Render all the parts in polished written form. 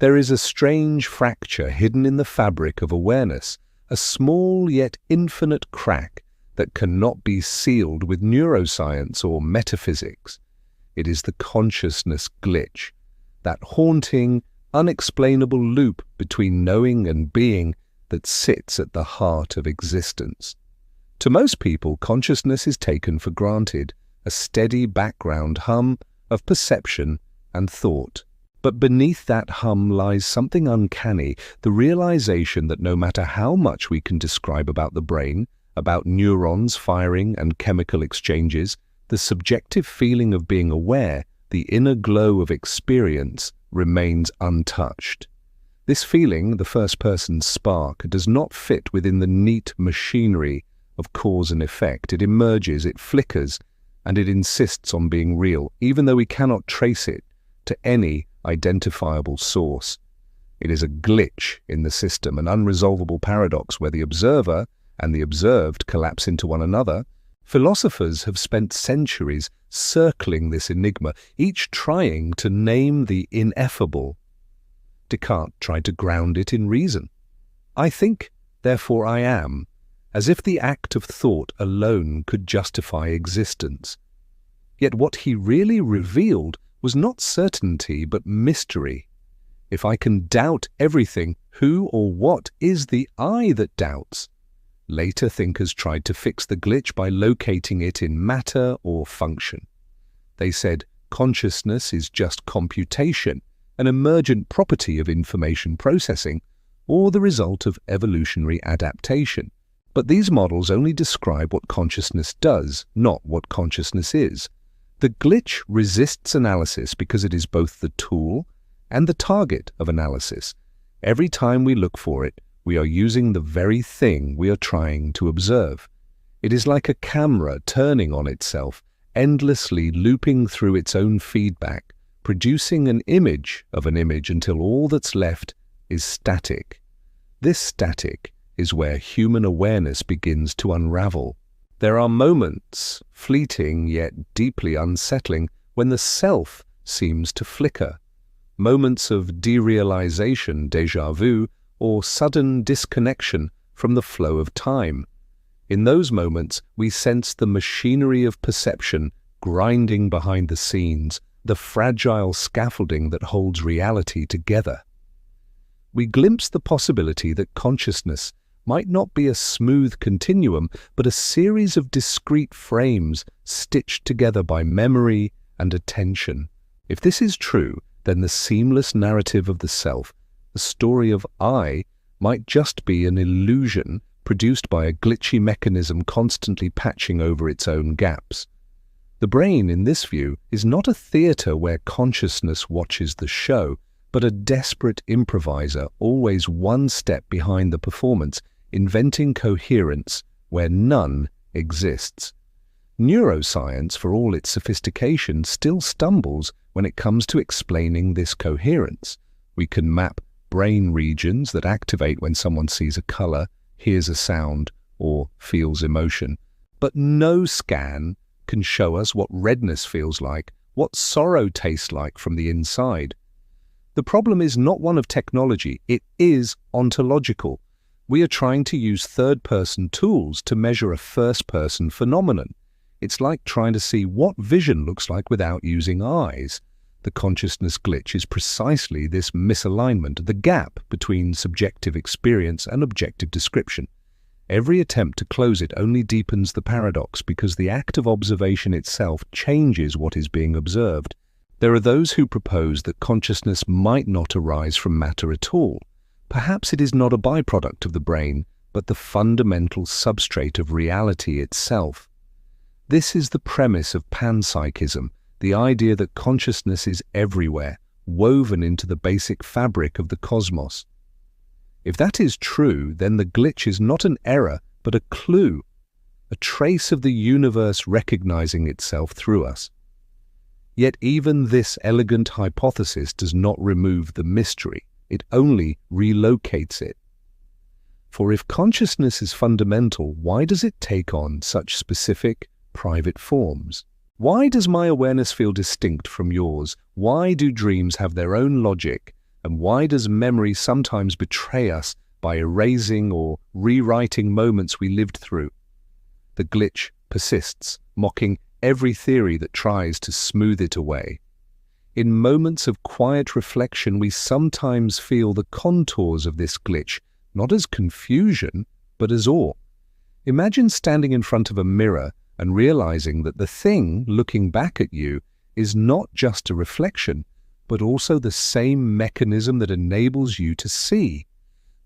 There is a strange fracture hidden in the fabric of awareness, a small yet infinite crack that cannot be sealed with neuroscience or metaphysics. It is the consciousness glitch, that haunting, unexplainable loop between knowing and being that sits at the heart of existence. To most people, consciousness is taken for granted, a steady background hum of perception and thought. But beneath that hum lies something uncanny, the realization that no matter how much we can describe about the brain, about neurons firing and chemical exchanges, the subjective feeling of being aware, the inner glow of experience, remains untouched. This feeling, the first-person spark, does not fit within the neat machinery of cause and effect. It emerges, it flickers, and it insists on being real, even though we cannot trace it to any identifiable source. It is a glitch in the system, an unresolvable paradox where the observer and the observed collapse into one another. Philosophers have spent centuries circling this enigma, each trying to name the ineffable. Descartes tried to ground it in reason. I think, therefore I am, as if the act of thought alone could justify existence. Yet what he really revealed was not certainty but mystery. If I can doubt everything, who or what is the I that doubts? Later thinkers tried to fix the glitch by locating it in matter or function. They said consciousness is just computation, an emergent property of information processing, or the result of evolutionary adaptation. But these models only describe what consciousness does, not what consciousness is. The glitch resists analysis because it is both the tool and the target of analysis. Every time we look for it, we are using the very thing we are trying to observe. It is like a camera turning on itself, endlessly looping through its own feedback, producing an image of an image until all that's left is static. This static is where human awareness begins to unravel. There are moments, fleeting yet deeply unsettling, when the self seems to flicker. Moments of derealization, déjà vu, or sudden disconnection from the flow of time. In those moments, we sense the machinery of perception grinding behind the scenes, the fragile scaffolding that holds reality together. We glimpse the possibility that consciousness might not be a smooth continuum, but a series of discrete frames stitched together by memory and attention. If this is true, then the seamless narrative of the self, the story of I, might just be an illusion produced by a glitchy mechanism constantly patching over its own gaps. The brain, in this view, is not a theater where consciousness watches the show, but a desperate improviser, always one step behind the performance, inventing coherence where none exists. Neuroscience, for all its sophistication, still stumbles when it comes to explaining this coherence. We can map brain regions that activate when someone sees a color, hears a sound, or feels emotion. But no scan can show us what redness feels like, what sorrow tastes like from the inside. The problem is not one of technology, it is ontological. We are trying to use third-person tools to measure a first-person phenomenon. It's like trying to see what vision looks like without using eyes. The consciousness glitch is precisely this misalignment, the gap between subjective experience and objective description. Every attempt to close it only deepens the paradox because the act of observation itself changes what is being observed. There are those who propose that consciousness might not arise from matter at all. Perhaps it is not a byproduct of the brain, but the fundamental substrate of reality itself. This is the premise of Panpsychism, the idea that consciousness is everywhere, woven into the basic fabric of the cosmos. If that is true, then the glitch is not an error, but a clue, a trace of the universe recognizing itself through us. Yet even this elegant hypothesis does not remove the mystery. It only relocates it. For if consciousness is fundamental, why does it take on such specific, private forms? Why does my awareness feel distinct from yours? Why do dreams have their own logic And why does memory sometimes betray us by erasing or rewriting moments we lived through? The glitch persists, mocking every theory that tries to smooth it away. In moments of quiet reflection, we sometimes feel the contours of this glitch, not as confusion, but as awe. Imagine standing in front of a mirror and realizing that the thing looking back at you is not just a reflection, but also the same mechanism that enables you to see.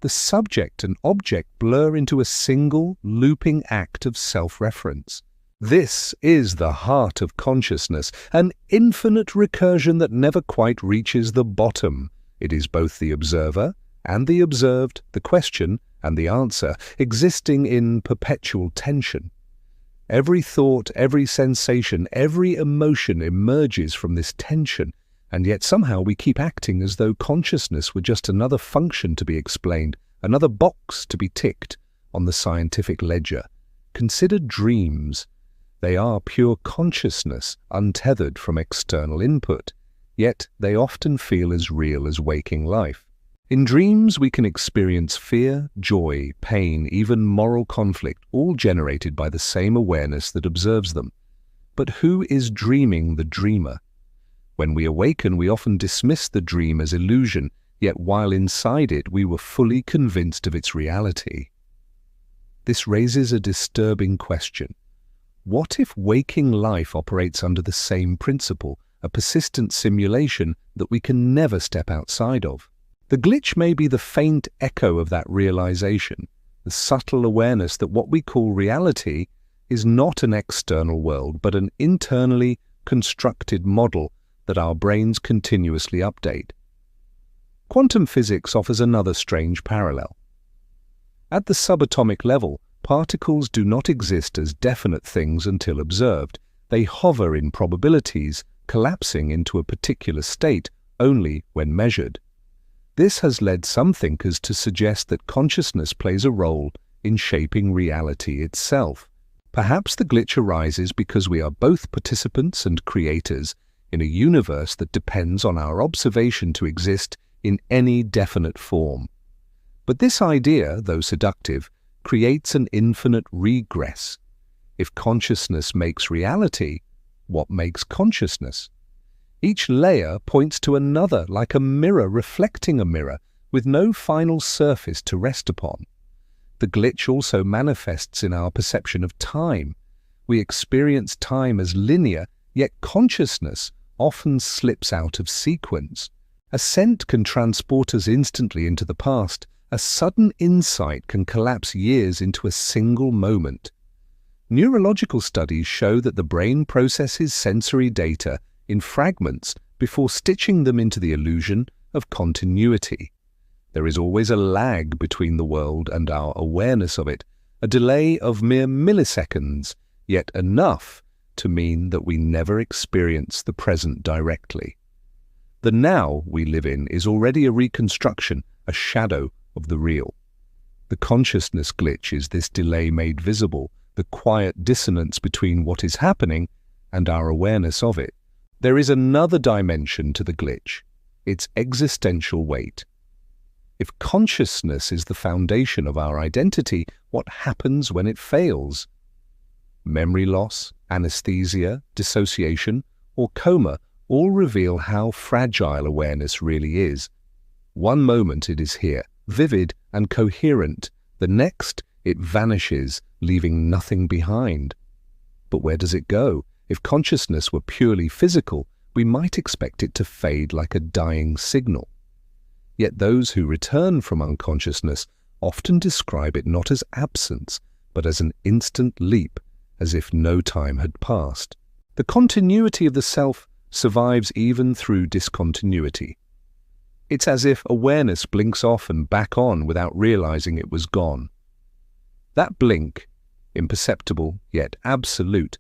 The subject and object blur into a single, looping act of self-reference. This is the heart of consciousness, an infinite recursion that never quite reaches the bottom. It is both the observer and the observed, the question and the answer, existing in perpetual tension. Every thought, every sensation, every emotion emerges from this tension, and yet somehow we keep acting as though consciousness were just another function to be explained, another box to be ticked on the scientific ledger. Consider dreams. They are pure consciousness, untethered from external input, yet they often feel as real as waking life. In dreams, we can experience fear, joy, pain, even moral conflict, all generated by the same awareness that observes them. But who is dreaming the dreamer? When we awaken, we often dismiss the dream as illusion, yet while inside it, we were fully convinced of its reality. This raises a disturbing question. What if waking life operates under the same principle, a persistent simulation that we can never step outside of? The glitch may be the faint echo of that realization, the subtle awareness that what we call reality is not an external world, but an internally constructed model that our brains continuously update. Quantum physics offers another strange parallel. At the subatomic level, particles do not exist as definite things until observed. They hover in probabilities, collapsing into a particular state only when measured. This has led some thinkers to suggest that consciousness plays a role in shaping reality itself. Perhaps the glitch arises because we are both participants and creators in a universe that depends on our observation to exist in any definite form. But this idea, though seductive, creates an infinite regress. If consciousness makes reality, what makes consciousness? Each layer points to another, like a mirror reflecting a mirror, with no final surface to rest upon. The glitch also manifests in our perception of time. We experience time as linear, yet consciousness often slips out of sequence. A scent can transport us instantly into the past. A sudden insight can collapse years into a single moment. Neurological studies show that the brain processes sensory data in fragments before stitching them into the illusion of continuity. There is always a lag between the world and our awareness of it, a delay of mere milliseconds, yet enough to mean that we never experience the present directly. The now we live in is already a reconstruction, a shadow of the real. The consciousness glitch is this delay made visible, the quiet dissonance between what is happening and our awareness of it. There is another dimension to the glitch, its existential weight. If consciousness is the foundation of our identity, what happens when it fails? Memory loss, anesthesia, dissociation, or coma all reveal how fragile awareness really is. One moment it is here, vivid and coherent. The next, it vanishes, leaving nothing behind. But where does it go? If consciousness were purely physical, we might expect it to fade like a dying signal. Yet those who return from unconsciousness often describe it not as absence, but as an instant leap, as if no time had passed. The continuity of the self survives even through discontinuity. It's as if awareness blinks off and back on without realizing it was gone. That blink, imperceptible yet absolute,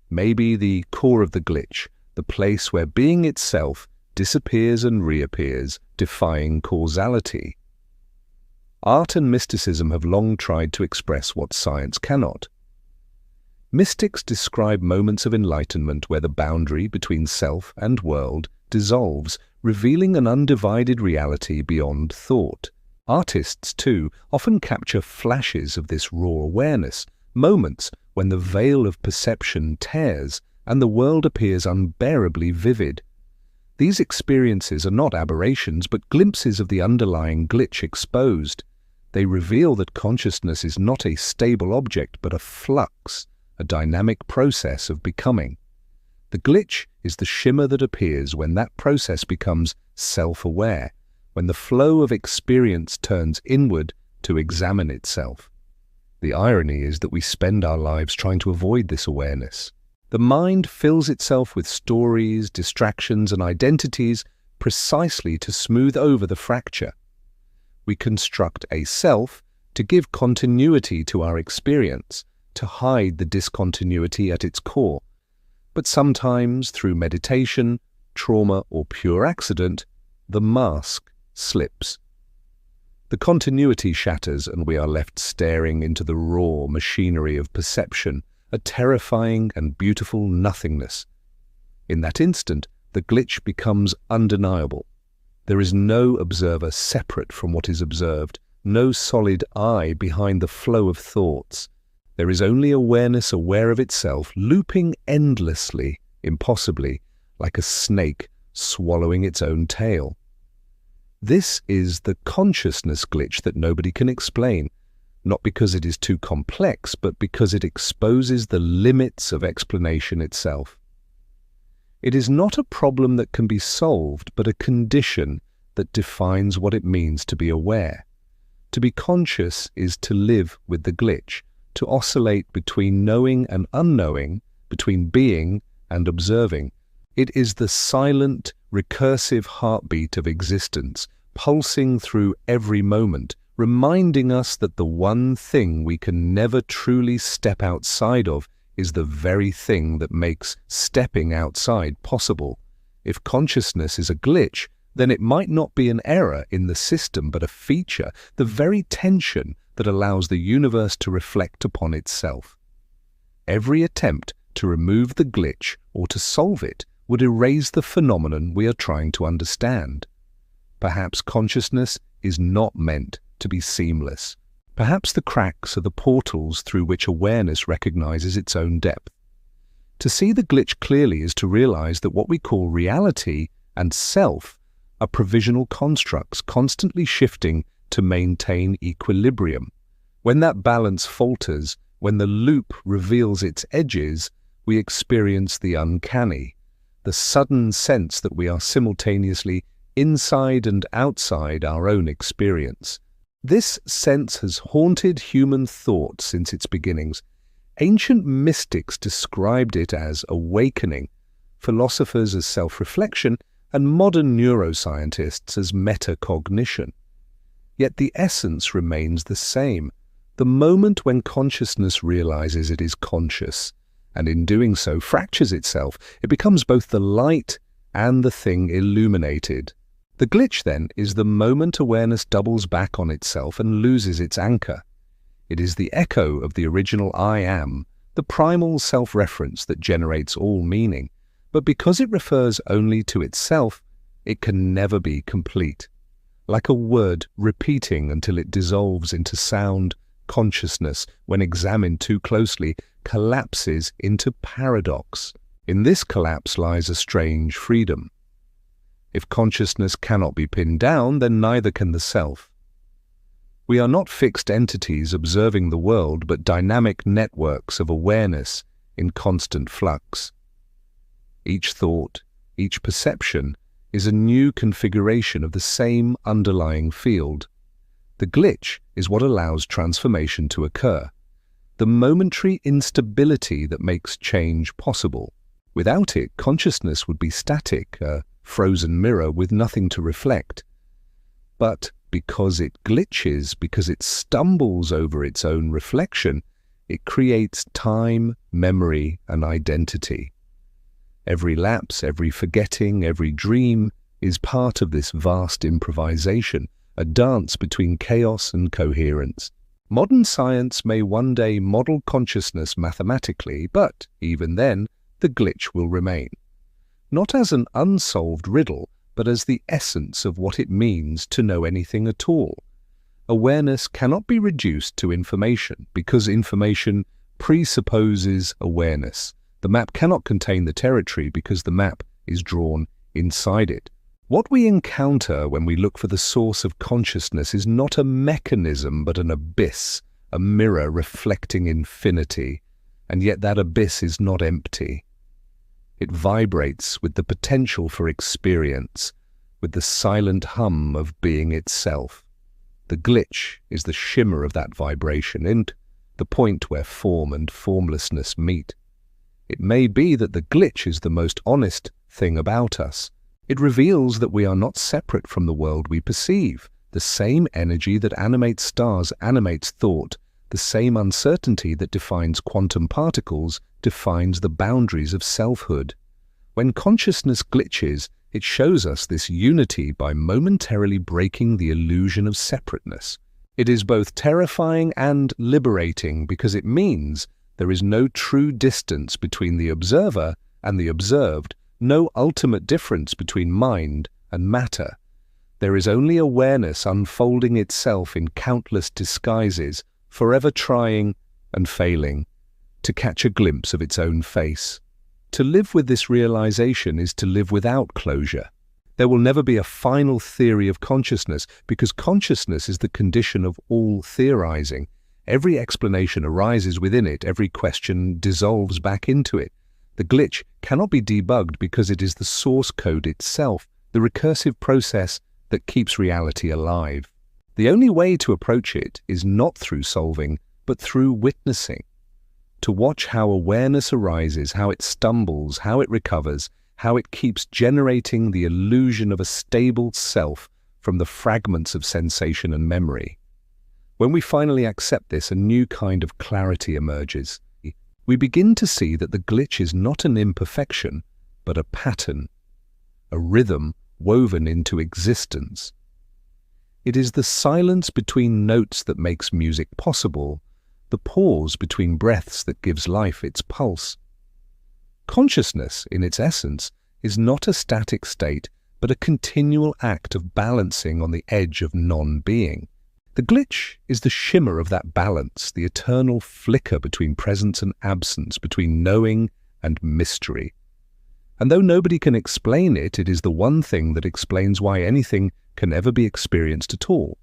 may be the core of the glitch, the place where being itself disappears and reappears, defying causality. Art and mysticism have long tried to express what science cannot. Mystics describe moments of enlightenment where the boundary between self and world dissolves, revealing an undivided reality beyond thought. Artists, too, often capture flashes of this raw awareness, moments when the veil of perception tears and the world appears unbearably vivid. These experiences are not aberrations, but glimpses of the underlying glitch exposed. They reveal that consciousness is not a stable object, but a flux, a dynamic process of becoming. The glitch is the shimmer that appears when that process becomes self-aware, when the flow of experience turns inward to examine itself. The irony is that we spend our lives trying to avoid this awareness. The mind fills itself with stories, distractions, and identities precisely to smooth over the fracture. We construct a self to give continuity to our experience, to hide the discontinuity at its core. But sometimes, through meditation, trauma, or pure accident, the mask slips. The continuity shatters and we are left staring into the raw machinery of perception, a terrifying and beautiful nothingness. In that instant, the glitch becomes undeniable. There is no observer separate from what is observed, no solid I behind the flow of thoughts. There is only awareness aware of itself, looping endlessly, impossibly, like a snake swallowing its own tail. This is the consciousness glitch that nobody can explain, not because it is too complex, but because it exposes the limits of explanation itself. It is not a problem that can be solved, but a condition that defines what it means to be aware. To be conscious is to live with the glitch, to oscillate between knowing and unknowing, between being and observing. It is the silent, recursive heartbeat of existence, pulsing through every moment, reminding us that the one thing we can never truly step outside of is the very thing that makes stepping outside possible. If consciousness is a glitch, then it might not be an error in the system, but a feature, the very tension that allows the universe to reflect upon itself. Every attempt to remove the glitch or to solve it would erase the phenomenon we are trying to understand. Perhaps consciousness is not meant to be seamless. Perhaps the cracks are the portals through which awareness recognizes its own depth. To see the glitch clearly is to realize that what we call reality and self are provisional constructs constantly shifting to maintain equilibrium. When that balance falters, when the loop reveals its edges, we experience the uncanny, the sudden sense that we are simultaneously inside and outside our own experience. This sense has haunted human thought since its beginnings. Ancient mystics described it as awakening, philosophers as self-reflection, and modern neuroscientists as metacognition. Yet the essence remains the same, the moment when consciousness realizes it is conscious, and in doing so fractures itself. It becomes both the light and the thing illuminated. The glitch, then, is the moment awareness doubles back on itself and loses its anchor. It is the echo of the original I am, the primal self-reference that generates all meaning, but because it refers only to itself, it can never be complete. Like a word repeating until it dissolves into sound, consciousness, when examined too closely, collapses into paradox. In this collapse lies a strange freedom. If consciousness cannot be pinned down, then neither can the self. We are not fixed entities observing the world, but dynamic networks of awareness in constant flux. Each thought, each perception, is a new configuration of the same underlying field. The glitch is what allows transformation to occur, the momentary instability that makes change possible. Without it, consciousness would be static, a frozen mirror with nothing to reflect. But because it glitches, because it stumbles over its own reflection, it creates time, memory, and identity. Every lapse, every forgetting, every dream is part of this vast improvisation, a dance between chaos and coherence. Modern science may one day model consciousness mathematically, but, even then, the glitch will remain. Not as an unsolved riddle, but as the essence of what it means to know anything at all. Awareness cannot be reduced to information, because information presupposes awareness. The map cannot contain the territory because the map is drawn inside it. What we encounter when we look for the source of consciousness is not a mechanism but an abyss, a mirror reflecting infinity, and yet that abyss is not empty. It vibrates with the potential for experience, with the silent hum of being itself. The glitch is the shimmer of that vibration and the point where form and formlessness meet. It may be that the glitch is the most honest thing about us. It reveals that we are not separate from the world we perceive. The same energy that animates stars animates thought. The same uncertainty that defines quantum particles defines the boundaries of selfhood. When consciousness glitches, it shows us this unity by momentarily breaking the illusion of separateness. It is both terrifying and liberating because it means there is no true distance between the observer and the observed, no ultimate difference between mind and matter. There is only awareness unfolding itself in countless disguises, forever trying and failing to catch a glimpse of its own face. To live with this realization is to live without closure. There will never be a final theory of consciousness because consciousness is the condition of all theorizing. Every explanation arises within it, every question dissolves back into it. The glitch cannot be debugged because it is the source code itself, the recursive process that keeps reality alive. The only way to approach it is not through solving, but through witnessing. To watch how awareness arises, how it stumbles, how it recovers, how it keeps generating the illusion of a stable self from the fragments of sensation and memory. When we finally accept this, a new kind of clarity emerges. We begin to see that the glitch is not an imperfection, but a pattern, a rhythm woven into existence. It is the silence between notes that makes music possible, the pause between breaths that gives life its pulse. Consciousness, in its essence, is not a static state, but a continual act of balancing on the edge of non-being. The glitch is the shimmer of that balance, the eternal flicker between presence and absence, between knowing and mystery. And though nobody can explain it, it is the one thing that explains why anything can ever be experienced at all.